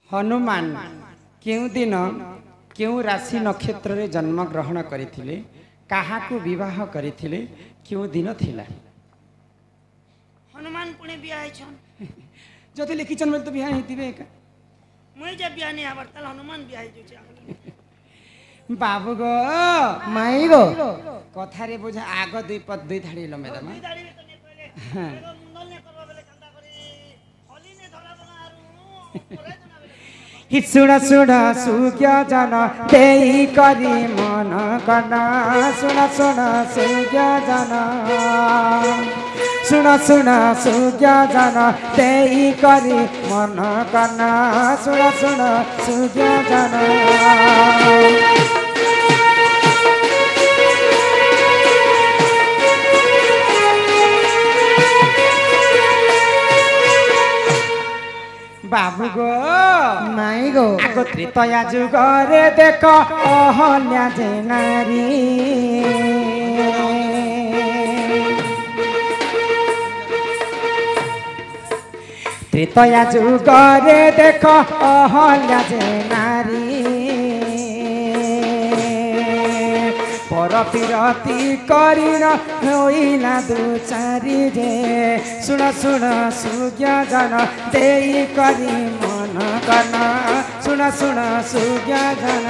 हनुमान क्यों दिन क्यों राशि नक्षत्र रे जन्म ग्रहण करथिले काहाकू विवाह करथिले क्यों दिन थिला हनुमान पुणे बिया है छन जति लिखिछन बोले तो बिहा हेतिबे का मुई जब बिया नहीं आवर तल हनुमान बिया है जो बाबू गो माई गो कथा रे बुझा आग दुई पद दुई धाड़ी लो मैडम दुई दाड़ी तो ने पहले मुंडल ने करबा बेले कांदा करी होली ने धला बना आरू करे जना बेले सुना सुना सुज्ञ जन देई करी मन कना सुना सुना सुज्ञ जन सुना सुना सुज्ञ जन देई करी मन कना सुना सुना सुज्ञ जन बाबू गो माई गो आगो त्रेतया जुगरे देख अहल्या जे नारी त्रेतया जुगरे देख अहल्या जे नारी पर पिरती करिन होइला दुचारी रे सुन सुन सुज्ञ जन देई करी मन कना सुन सुन सुज्ञ जन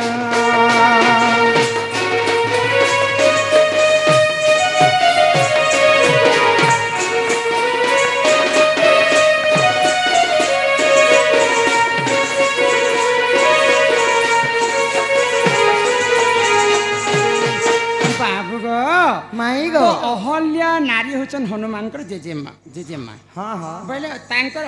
माई गो अहल्या नारी होचन हनुमान जेजेमा जेजेमा हाँ हाँ बोले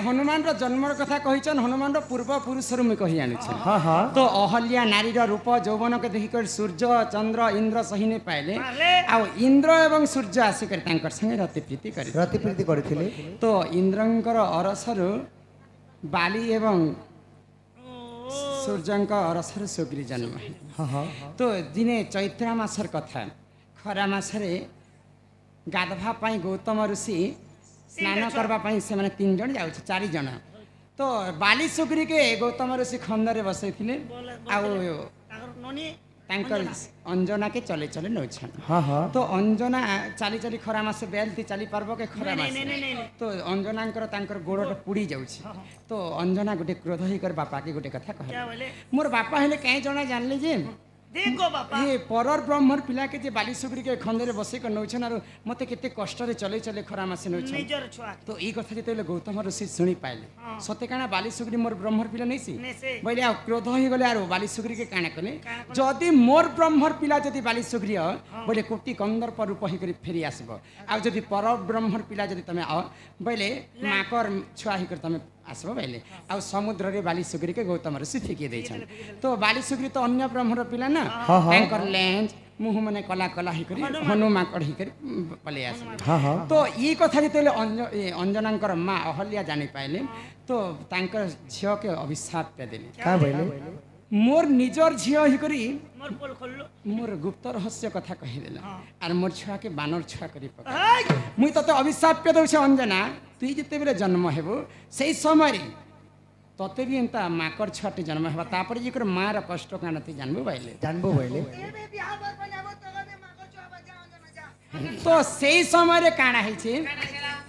हनुमान जन्म कथा कहीचन हनुमान पूर्व पुरुष मुझे कही आनी हाँ हाँ तो अहल्या नारी रूप यौवन के देखिक सूर्य चंद्र इंद्र सही नहीं पाइले आ इंद्र एवं सूर्य आसिक संगे रतिप्रीति करथिले तो इंद्रंकर अरसर बाली एवं सूर्यंक अरसर सुग्री जन्म है हाँ हाँ तो दिने चैत्र मासर कथा खरा मासरे गाधवा पाई गौतम ऋषि स्नान करने से मैंने 3 जन जाऊँ 4 जन तो बाली सुग्री के गौतम ऋषि खंडरे बसई अंजना के चले चले नौछन हाँ हाँ तो अंजना चाली चाली खरा मास बेलती चली पार्ब के खरा मास तो अंजना गोड़ पुड़ी जाऊँगी तो अंजना गोटे क्रोध होकर बापा के गोटे कथा कह मोर बापा हेले कहीं जना जानले जे देखो बापा ये परर ब्रह्मर पिला के जे बाली सुग्री के खंडरे बसई कर नौछन आरो मते केते कष्ट रे चले चले खरा मासे नौछन निजर छुआ तो ई कथा जेते गौतम ऋषि सुनी पाइले सते काना बाली सुग्री मोर ब्रह्मर पिला नहीं सी बोले आ क्रोध हो गले आरो बाली सुग्री के काना कले जदी मोर ब्रह्मर पिला जदी बाली सुग्री बोले कोटि कंदर्प रूप ही करी फेरी आसबो आ जदी पर ब्रह्मर पिला जदी तमे आ बोले माकर छुआ ही कर तमे आसबो बोले आ समुद्र रे बाली सुग्री के गौतम ऋषि फेकी देछन तो बाली सुग्री तो अन्य ब्रह्मर पिला ना एंकर लेंज मुह मने कला कला ही करी हनुमा कढ़ी करी पले आस हाँ हाँ तो ई कथा जेते अंजनांकर माँ अहल्या जानी पाइले तो तांकर झियो के अभिशाप पे देले का बोले मोर निजर झियो ही करी मोर पोल खोललो मोर गुप्त रहस्य कथा कहि देला आर मोर छुआ के बानर छुआ करी पका मुई तो अभिशाप पे दउछ अंजना तुई जेते बेले जन्म हेबो सेही समय रे तते भी एंता माकर छुआटे जन्म हेबा तापर जेकर माँ र कष्ट काना ती जानबो बाइले जानबो बोले तो सेही समय रे काना है छे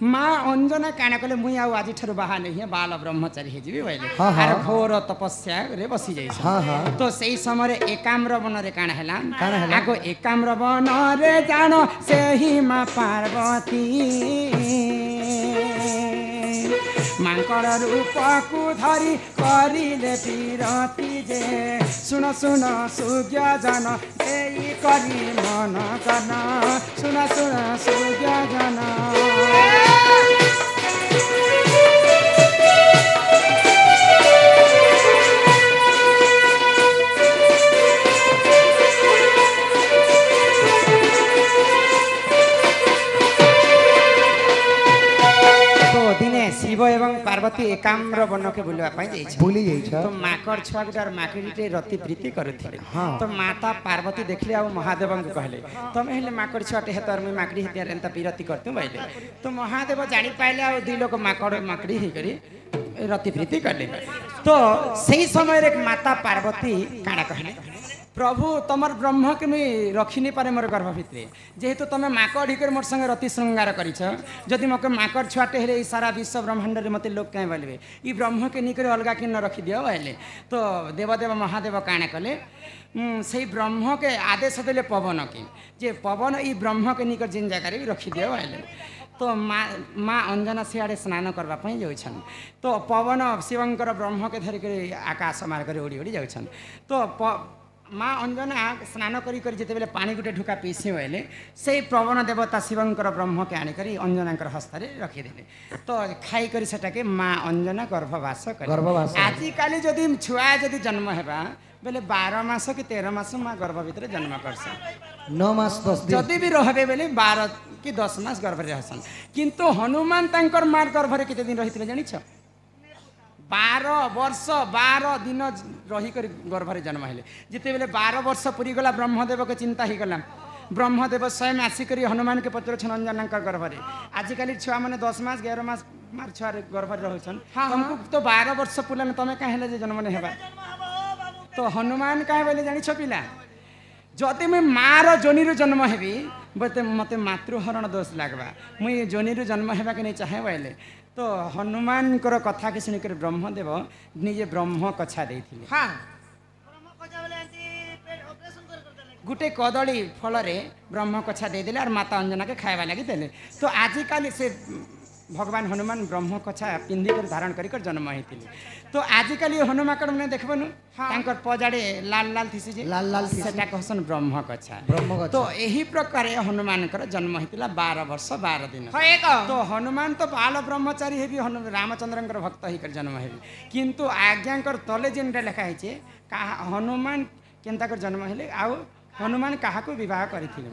माँ अंजना काना कले मुई आउ आज ठर बाहा नहीं बाल ब्रह्मचारी हे जीवी भइले हाँ, हाँ। आर घोर तपस्या रे बसी जाई हाँ, हाँ। तो सेही समय रे एकाम्र वन रे काना हैला आगो एकाम्र वन रे जानो सेही माँ पार्वती मांकर रूप को धरी करिले पीरती जे सुन सुन सुज्ञ जन देई करी मन कना सुन सुन सुज्ञ जन शिव एवं पार्वती एकाम्र वन के बुलवा भूली जाइछ तो माकर छुआ गुटार माकड़ीटे रति प्रीति करुथिले हाँ। तो माता पार्वती देखले आ महादेव को कहले तमे हेले माकड़ छुआटे हेतर मुई माकड़ी हेतिया एंता पीरति करतु बाइले तो महादेव जानी पाइले आ दुई लोग माकड़ माकड़ी हे करी रतिप्रीति कले तो सही समय एक माता पार्वती काଣା कहले प्रभु तमर ब्रह्म के मुई रखी नहीं पारे मोर गर्भ भितर जेहेतु तुम माकड़ हिकर मोर संगे रति श्रृंगार कर जदि मके माकड़ छुआटे हेले ई सारा विश्व ब्रह्मांड रे मते लोग कहीं बोलबे ई ब्रह्म के निकर अलगा कि न रखी दियो बोले तो देवदेव महादेव काଣା कले से ब्रह्म के आदेश देले पवन की जे पवन ई ब्रह्म के निकर जिन जगह भी रखी दियो बोले तो माँ अंजना सियाड़े स्नान करने जाऊन तो पवन शिवंकर ब्रह्म के धरिक आकाश मार्ग उड़ी उड़ी जाऊन तो माँ अंजना स्नान करी जिते पानी गोटे ढुका पीसी बोले से पवन देवता शिवंकर ब्रह्म के आनिक अंजना हस्ते रखीदे तो खाई सेटाके माँ अंजना गर्भवास आजिकल जदि छुआ जदि जन्म है बेले 12 मास कि 13 मास माँ गर्भ भितर जन्म करसन 9 मास 10 दिन जदि भी रहे बेले 12 कि 10 मास गर्भ रहसन किंतु हनुमान तांकर मार गर्भ रे केते दिन रहितले जानि छ 12 वर्ष 12 दिन रही कर गर्भ रे जन्म हेले जिते बेले 12 वर्ष पूरी गला ब्रह्मदेव के चिंता ही गला ब्रह्मदेव स्वयं आसिक हनुमान के पत्र छन अंजना गर्भ रे आजिकल छुआ माने 10 मास 11 मास मार छुआ गर्भ रे रहसन तुमको तो 12 वर्ष पुलान तमे काहेले जे जन्म ने हेबा तो हनुमान कहे बोले जानी पिला जदि मुझे मार जोनी जन्म हेबी बोलते मत मातृहरण दोष लगवा मुई जोनी जन्म हेबा के नहीं चाहे बोले तो हनुमान कथा के शुणिक ब्रह्मदेव निजे ब्रह्म कछा देथिले हाँ ब्रह्म कछा बोले एंती ऑपरेशन कर गुटे कदली फल रे ब्रह्म कछा दे देले और माता अंजना के खाଇବା लगी देले तो आजिकल से भगवान हनुमान ब्रह्म कछा पिंधि कर धारण कर जन्म होती तो आजिकल हनुमाकड़ मैंने देखबनु तांकर पजाड़े लाल लाल थीसी जे लाल लाल सेटा कहसन ब्रह्म कछा तो यही प्रकार हनुमान जन्म होता 12 वर्ष 12 दिन तो हनुमान तो बाल ब्रह्मचारी हेबी रामचंद्र भक्त होकर जन्म हेबी किंतु आज्ञाकर तले जेन लिखा है हनुमान केनता कर जन्म हेले आउ हनुमान क्या विवाह करथिले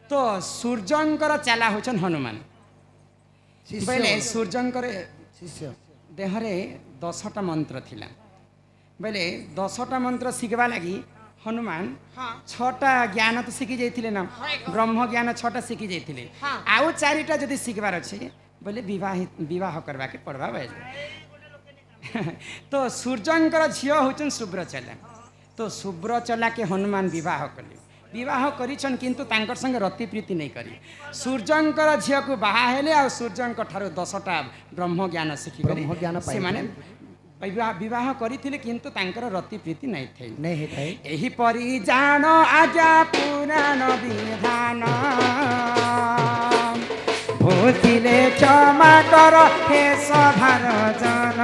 तो सूर्यंकर चाला होचन हनुमान बोले सूर्यंकर शिष्य देहरे 10टा मंत्र थिला बोले 10टा मंत्र शिखवा लगी हनुमान 6टा ज्ञान तो शिखी जाइथिले ना ब्रह्म ज्ञान 6टा शिखी जाइथिले आउ 4टा जदि शिखबार अच्छे बोले विवाह करवा के पड़वा बोले तो सूर्यंकर झियो होचन शुभ्रचला तो शुभ्रचला के हनुमान विवाह कले विवाह करिछन किंतु तांकर संगे रति प्रीति नहीं करी सूर्यंकर झियो को बाहा हेले आ सूर्यंकर ठारो 10टा ब्रह्म ज्ञान शिखी करी से माने विवाह करिथिले किंतु तांकर रति प्रीति नहीं थे एही परि जान आज्ञा पुराण विधान भूतिले क्षमा कर हे सभार जन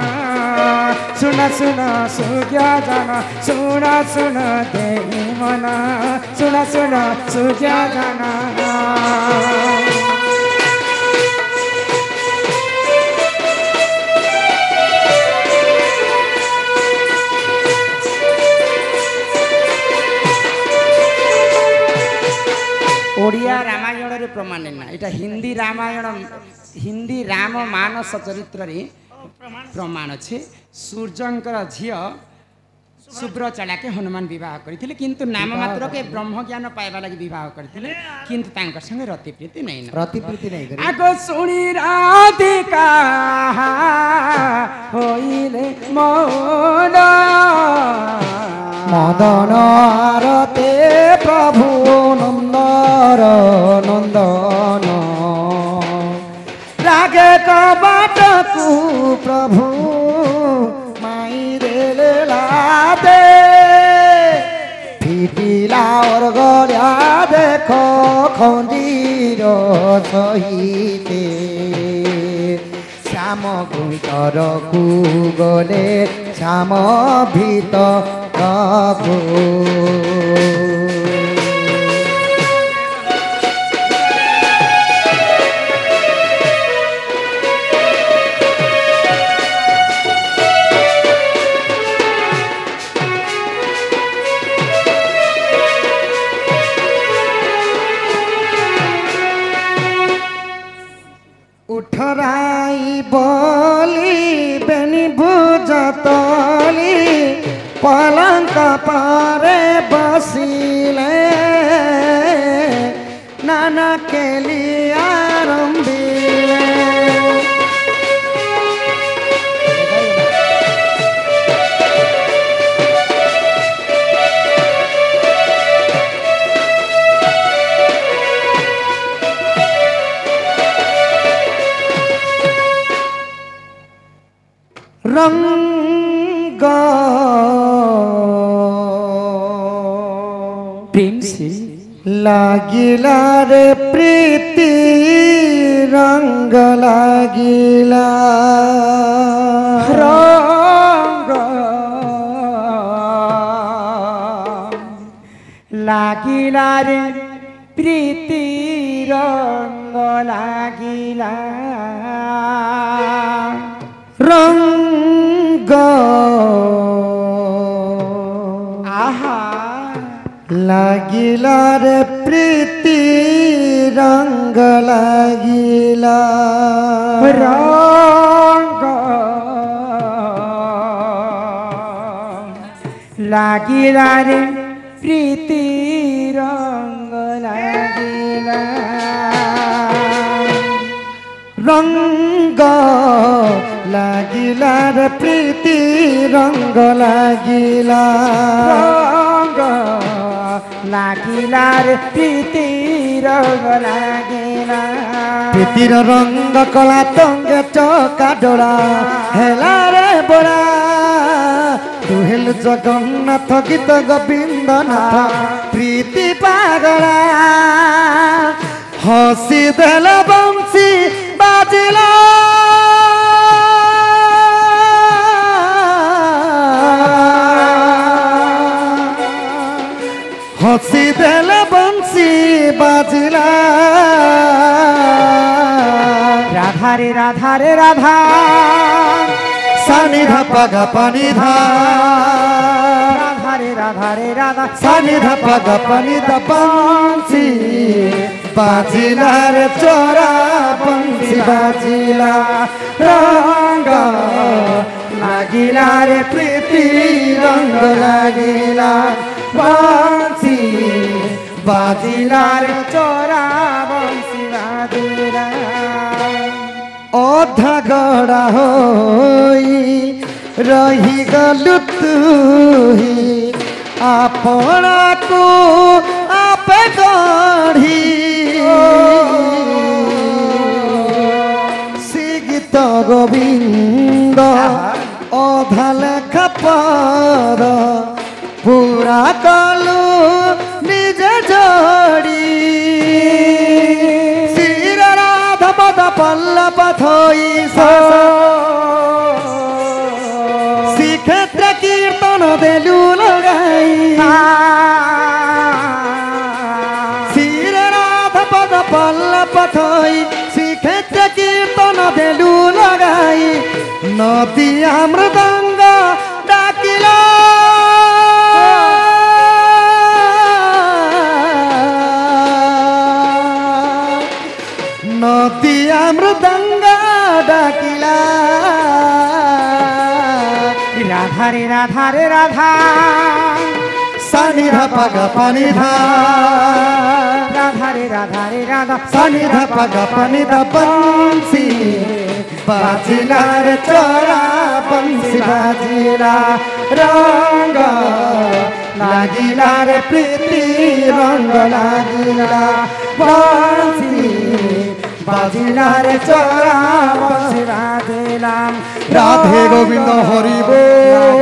सुन सुन सूर्य जन सुन सुन देही मन सुन सुन सूर्य जन ओडिया रामायण रे प्रमाण ना इटा हिंदी रामायण हिंदी राम मानस चरित्र रे प्रमाण अच्छे सूर्यंकर झियो शुभ्रचला के हनुमान विवाह करथिले किंतु नाम मात्र के ब्रह्म ज्ञान पाइबा लागि विवाह करथिले किंतु तांकर संगे रति प्रीति नहीं करी आगो सुनी राधिका होइले मौन मदन आरते प्रभु नंदर नंदन रागे कबाट को प्रभु माई देले लादे फिटिला और गया देखो खंडीर सहिते श्याम भीतर को गले श्याम भीतर को उठराई बोली बेनी भुजतली पलंक पारे बसिले नाना के लिए आरंभिले प्रेम से লাগিলা রে প্রীতি রঙ্গ লাগিলা रंग लागिला रे प्रीति रंग लागिला রঙ্গ आहा লাগিলা রে প্রীতি রঙ্গ লাগিলা रंग लागिला रे प्रीति रंग लागिला রঙ্গ লাগিলা রে প্রীতি রঙ্গ লাগিলা रंग लागिला रे प्रीति रंग लागिला প্রীতির রঙ্গ কলা তঙ্গে চকা ডোলা হেলা রে বড়া তু হেলু জগন্নাথ গীত গোবিন্দনাথ প্রীতি পাগলা হসি দেল বংশী বাজিলা হসি দেল বংশী বাজিলা राधा रे राधा रे राधा সানি ধা পাগা পানি ধা राधा रे राधा रे राधा সানি ধা পাগা পানি ধা বংশী বাজিলা রে চোরা বংশী বাজিলা রঙ্গ লাগিলা রে প্রীতি রঙ্গ লাগিলা বংশী বাজিলা রে चोरा बंसी बाजिला অধা গড়া হই রহি গলু তুহি আপনাকু আপে গঢ়ি শ্রীগীত গোবিন্দ অধা লেখা পদ পুরা কলু নিজে যোড়ি শ্রীর রাধা পদ পল্লব থই শ্রীক্ষেত্রে কীর্তন দেলু লগাই শ্রীর রাধা পদ পল্লব থই শ্রীক্ষেত্রে কীর্তন দেলু লগাই নদিয়া মৃদঙ্গ ডাকিলা নদিয়া মৃদঙ্গ ডাকিলা राधा रे राधा रे राधा সানি ধা পাগা পানি ধা राधा रे राधा रे राधा সানি ধা পাগা পানি ধা বংশী বাজিলা রে চোরা বংশী বাজিলা রঙ্গ লাগিলা রে প্রীতি রঙ্গ লাগিলা বংশী বাজিলা রে চোরা বংশী বাজিলা রাধে গোবিন্দ হরি বল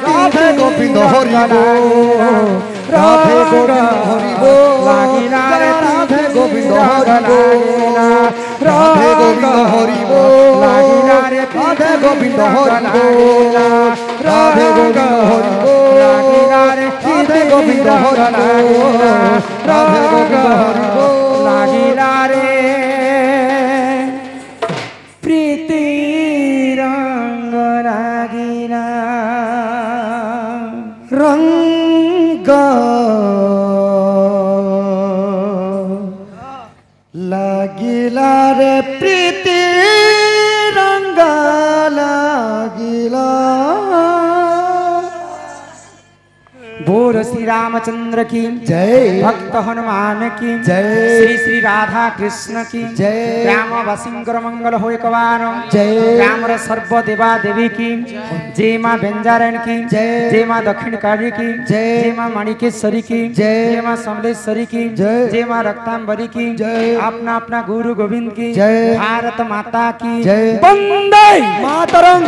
রাধে গোবিন্দ হরি বল রাধে গোবিন্দ হরি বল রাধে গোবিন্দ হরি বল রাধে গোবিন্দ হরি বল রাধে গোবিন্দ হরি বল রাধে গোবিন্দ হরি বল রাধে গোবিন্দ হরি বল রাধে গোবিন্দ হরি বল লাগিলা রে प्रीति रंग লাগিলা রঙ্গ লাগিলা রে প্রীতি রঙ্গ লাগিলা बोल श्री रामचंद्र की जय भक्त हनुमान की जय श्री श्री राधा कृष्ण की जय राम वसिंकर मंगल हो कवान जय राम सर्व देवा देवी की जय माँ बेंजारण की जय माँ दक्षिण काली की जय माँ मणिकेश्वरी की जय माँ समलेश्वरी की जय माँ रक्तांबरी की जय अपना अपना गुरु गोविंद की जय भारत माता की जय वंदे मातरम।